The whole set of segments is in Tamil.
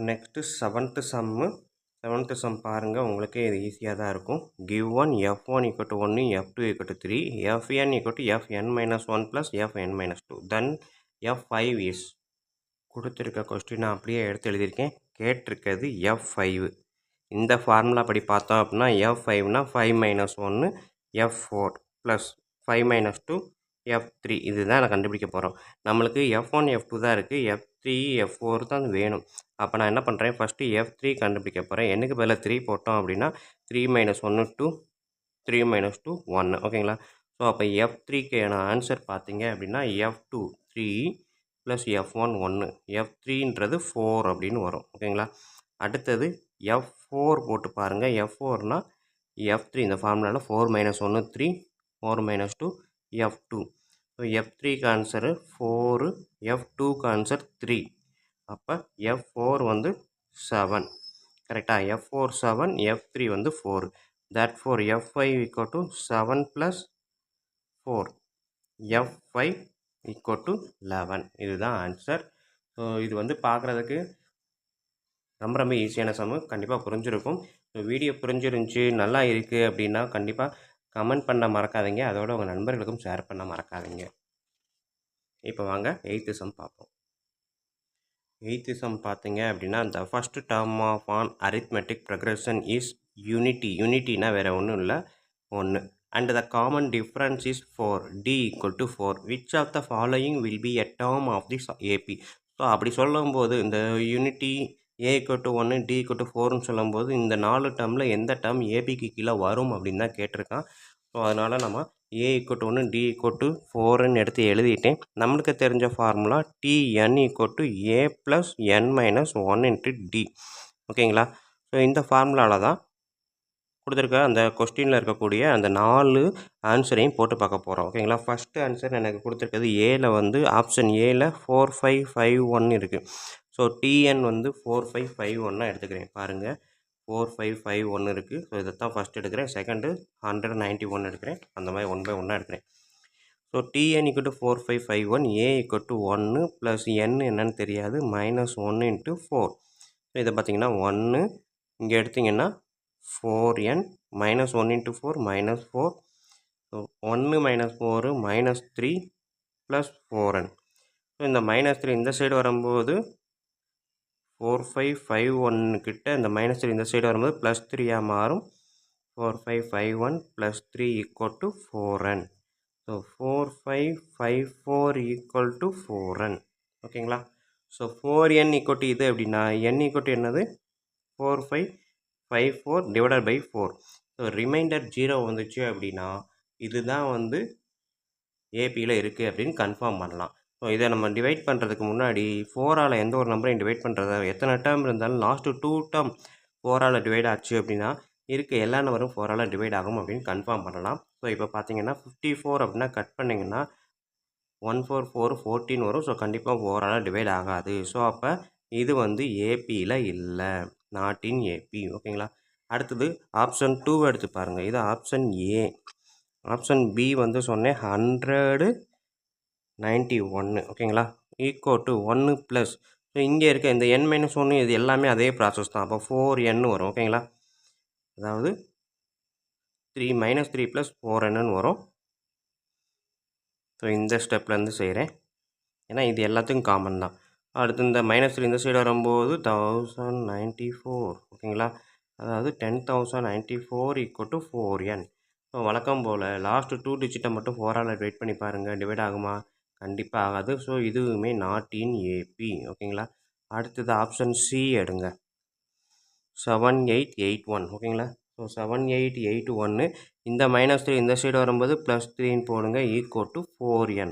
நெக்ஸ்ட்டு செவன்த்து சம் பாருங்கள். உங்களுக்கே இது ஈஸியாக தான் இருக்கும். கிவ்1 f1 = 1 f2 = 3 fn = fn-1 + fn-2 then f5 is கொடுத்துருக்க கொஸ்டினை அப்படியே எடுத்து எழுதியிருக்கேன். கேட்டிருக்கிறது f5. இந்த ஃபார்முலா படி பார்த்தோம் அப்படின்னா f5னா 5 - 1 f4 ப்ளஸ் 5 - 2 f3 இதுதான் நான் கண்டுபிடிக்க போகிறோம். நம்மளுக்கு f1 f2 தான் இருக்குது, f3 f4 தான் வேணும். அப்போ நான் என்ன பண்ணுறேன், ஃபஸ்ட்டு f3 கண்டுபிடிக்க போகிறேன். என்னுக்கு பதிலாக 3 போட்டோம் அப்படின்னா 3 - 1 2 3 - 2 1 ஓகேங்களா. ஸோ அப்போ f3க்கான ஆன்சர் பார்த்தீங்க அப்படின்னா f2 3 ப்ளஸ் f1 1 f3ன்றது 4 அப்படின்னு வரும் ஓகேங்களா. அடுத்தது f4 போட்டு பாருங்கள். f4னா f3 இந்த ஃபார்முலாவில் 4 - 1 3 4 - 2 f2. ஸோ f3க்கு ஆன்சரு 4 f2க்கு ஆன்சர் 3. அப்போ f4 வந்து 7 கரெக்டாக. f4 7 f3 வந்து 4. therefore f5 = 7 + 4 f5 = 11. இதுதான் ஆன்சர். ஸோ இது வந்து பார்க்குறதுக்கு ரொம்ப ரொம்ப ஈஸியான சம்மு, கண்டிப்பாக புரிஞ்சிருக்கும். ஸோ வீடியோ புரிஞ்சிருந்துச்சி நல்லா இருக்குது அப்படின்னா கண்டிப்பாக கமெண்ட் பண்ண மறக்காதீங்க. அதோட உங்கள் நண்பர்களுக்கும் ஷேர் பண்ண மறக்காதீங்க. இப்போ வாங்க 8th சம் பார்ப்போம். 8th சம் பார்த்தீங்க அப்படின்னா the first term of an arithmetic progression is unity. யூனிட்டினா வேறு ஒன்றும் இல்லை 1 and the common difference is 4. d = 4. which of the following will be a term of this AP? So அப்படி சொல்லும்போது இந்த யூனிட்டி a = 1 d = 4ன்னு சொல்லும்போது இந்த 4 டேர்மில் எந்த டேர்ம் ஏபிக்கு கீழே வரும் அப்படின்னு தான் கேட்டிருக்கான். ஸோ அதனால் நம்ம a = 1 d = 4ன்னு எடுத்து எழுதிட்டேன். நம்மளுக்கு தெரிஞ்ச formula tn = a + n - 1 × d ஓகேங்களா. ஸோ இந்த ஃபார்முலாவில் தான் கொடுத்துருக்க அந்த கொஸ்டினில் இருக்கக்கூடிய அந்த 4 ஆன்சரையும் போட்டு பார்க்க போகிறோம் ஓகேங்களா. ஃபஸ்ட்டு ஆன்சர் எனக்கு கொடுத்துருக்கிறது ஏல வந்து ஆப்ஷன் ஏல 4551 இருக்குது. ஸோ டிஎன் வந்து 4551 எடுத்துக்கிறேன். பாருங்கள் 4551 இருக்குது. ஸோ இதை தான் ஃபஸ்ட் எடுக்கிறேன். செகண்டு 191 எடுக்கிறேன். அந்த மாதிரி 1 by 1 எடுக்கிறேன். So tn = 4551 a = 1 plus n என்னன்னு தெரியாது -1 × 4. ஸோ இதை பார்த்தீங்கன்னா 1 இங்கே எடுத்திங்கன்னா 4n -1 × 4 -4. So 1 - 4 -3 plus 4n. So இந்த -3 இந்த சைடு வரும்போது 4551 கிட்ட இந்த -3 இந்த சைடு வரும்போது +3 மாறும். 4551 + 3 = 4n. ஸோ 4554 = 4n ஓகேங்களா. ஸோ 4n = இது அப்படின்னா n = என்னது 4554 / 4. ஸோ ரிமைண்டர் 0 வந்துச்சு அப்படின்னா இதுதான் வந்து ஏபியில் இருக்குது அப்படின்னு கன்ஃபார்ம் பண்ணலாம். ஸோ இதை நம்ம டிவைட் பண்ணுறதுக்கு முன்னாடி 4ஆல் எந்த ஒரு நம்பரையும் டிவைட் பண்ணுறத எத்தனை டேர்ம் இருந்தாலும் லாஸ்ட்டு 2 டேர்ம் 4ஆல் டிவைட் ஆச்சு அப்படின்னா இருக்க எல்லா நம்பரும் 4ஆல் டிவைட் ஆகும் அப்படின்னு கன்ஃபார்ம் பண்ணலாம். ஸோ இப்போ பார்த்தீங்கன்னா 54 அப்படின்னா கட் பண்ணிங்கன்னா 144 14 வரும். ஸோ கண்டிப்பாக 4ஆல் டிவைட் ஆகாது. ஸோ அப்போ இது வந்து ஏபியில் இல்லை, நாட் இன் ஏபி ஓகேங்களா. அடுத்தது ஆப்ஷன் 2 எடுத்து பாருங்கள். இது ஆப்ஷன் ஏ. ஆப்ஷன் பி வந்து சொன்னேன் 191 ஓகேங்களா. = 1 ப்ளஸ் ஸோ இங்கே இருக்க இந்த n - 1 இது எல்லாமே அதே ப்ராசஸ் தான். அப்போ 4n வரும் ஓகேங்களா. அதாவது 3 + 4n வரும். ஸோ இந்த ஸ்டெப்லேருந்து செய்கிறேன், ஏன்னா இது எல்லாத்துக்கும் காமன் தான். அடுத்து இந்த -3 இந்த சைடு வரும்போது 1094 ஓகேங்களா. அதாவது 10,094 = 4n. ஸோ வழக்கம் போல் லாஸ்ட்டு 2 டிஜிட்டை மட்டும் 4ஆல் டிவைட் பண்ணி பாருங்கள், டிவைட் ஆகுமா? கண்டிப்பாக ஆகாது. ஸோ இதுவுமே நாட் இன் ஏபி ஓகேங்களா. அடுத்தது ஆப்ஷன் சி எடுங்க 7881 ஓகேங்களா. ஸோ 7881 இந்த -3 இந்த சைடு வரும்போது +3ன்னு போடுங்க = 4n.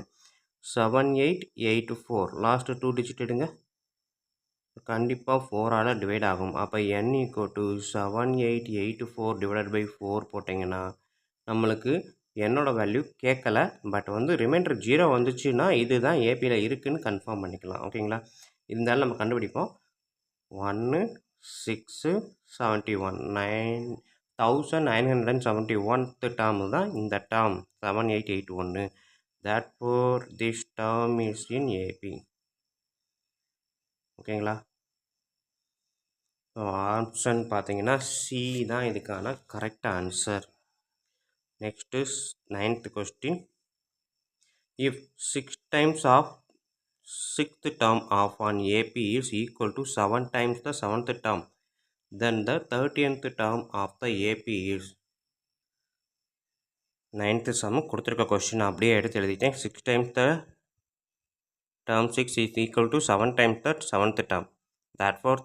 7884 லாஸ்ட்டு 2 டிஜிட் எடுங்க, கண்டிப்பாக 4ஆல் டிவைட் ஆகும். அப்போ n = 7884 / 4 போட்டிங்கன்னா நம்மளுக்கு என்னோட வேல்யூ கேட்கல. பட் வந்து ரிமைண்டர் 0 வந்துச்சுன்னா இதுதான் ஏபியில் இருக்குதுன்னு கன்ஃபார்ம் பண்ணிக்கலாம் ஓகேங்களா. இருந்தாலும் நம்ம கண்டுபிடிப்போம். 1671 1971 டேர்மு தான் இந்த term 7881. therefore this term is in AB ஓகேங்களா. ஸோ ஆப்ஷன் பார்த்தீங்கன்னா சி தான் இதுக்கான correct answer. Next is 9th question. If 6 times of 6th term of an AP is equal to 7 times the 7th term, then the 30th term of the AP is. 9th sum கொடுத்துருக்க கொஸ்டின் அப்படியே எடுத்து எழுதிட்டேன். 6 times the term 6 is equal to 7 times the 7th term. Therefore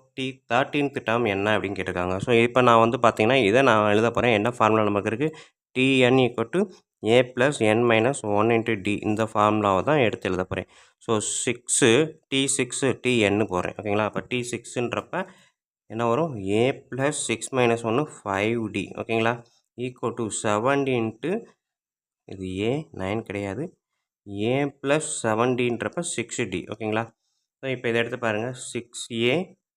13th term என்ன அப்படின்னு கேட்டிருக்காங்க. ஸோ இப்போ நான் வந்து பார்த்தீங்கன்னா இதை நான் எழுத போகிறேன். என்ன ஃபார்முலா நமக்கு இருக்குது? Tn equal to a plus n minus 1 into d. இந்த ஃபார்முலாவை தான் எடுத்து எழுத போகிறேன். ஸோ 6 T6 Tn போடுறேன். ஓகேங்களா? அப்போ T6ன்றப்ப என்ன வரும்? a plus 6 minus 1 5d. ஓகேங்களா? ஈக்குவல் டு 7d இன்ட்டு இது a 9 கிடையாது, a plus 7dன்றப்ப 6d. ஓகேங்களா? ஸோ இப்போ இதை எடுத்து பாருங்கள். 6a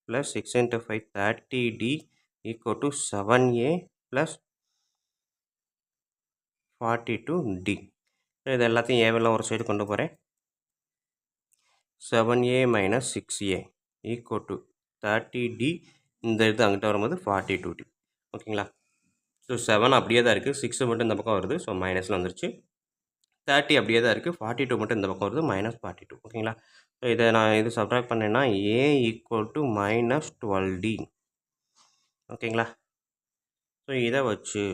plus 6 into 5 30d equal to 7a plus 42d. So இது எல்லாத்தையும் ஏவெல்லாம் ஒரு சைடு கொண்டு போகிறேன். 7a minus 6a equal to 30d. இந்த இது அங்கிட்ட வரும்போது 42d. ஓகேங்களா? ஸோ 7 அப்படியே தான் இருக்குது, 6 மட்டும் இந்த பக்கம் வருது, ஸோ மைனஸில் வந்துருச்சு. 30 அப்படியே தான் இருக்குது, 42 மட்டும் இந்த பக்கம் வருது, மைனஸ் 42. ஓகேங்களா? ஸோ இதை நான் இது சப்ட்ராக்ட் பண்ணேன்னா a equal to minus 12d. ஓகேங்களா? ஸோ இதை வச்சு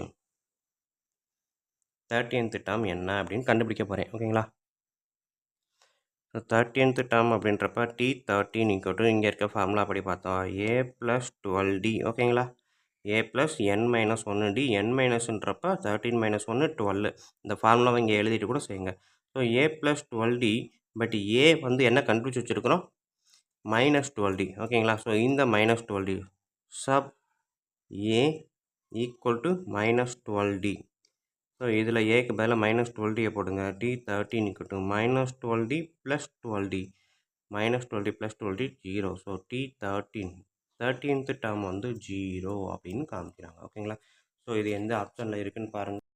30th டேர்ம் என்ன அப்படின்னு கண்டுபிடிக்க போகிறேன். ஓகேங்களா? ஸோ 30th டேர்ம் அப்படின்றப்ப T13 ஈக்குவல் டு இங்கே இருக்க ஃபார்முலா அப்படி பார்த்தோம் a ப்ளஸ் 12d. ஓகேங்களா? a plus n minus 1d. n மைனஸ்ன்றப்ப 13 minus 1 12. இந்த ஃபார்முலாவை இங்கே எழுதிட்டு கூட செய்யுங்க. So a plus 12d, but a வந்து என்ன கண்டுபிடிச்சி வச்சுருக்கிறோம்? Minus 12d. ஓகேங்களா? ஸோ இந்த minus 12d sub a equal to minus 12d. So இதில் ஏக்கு பதிலாக மைனஸ் 12d போடுங்க. T13 equal to minus 12d plus 12d. Minus 12d plus 12d 0. So T13th term வந்து 0 அப்படின்னு காமிக்கிறாங்க. ஓகேங்களா? ஸோ இது எந்த ஆப்ஷனில் இருக்குதுன்னு பாருங்கள்.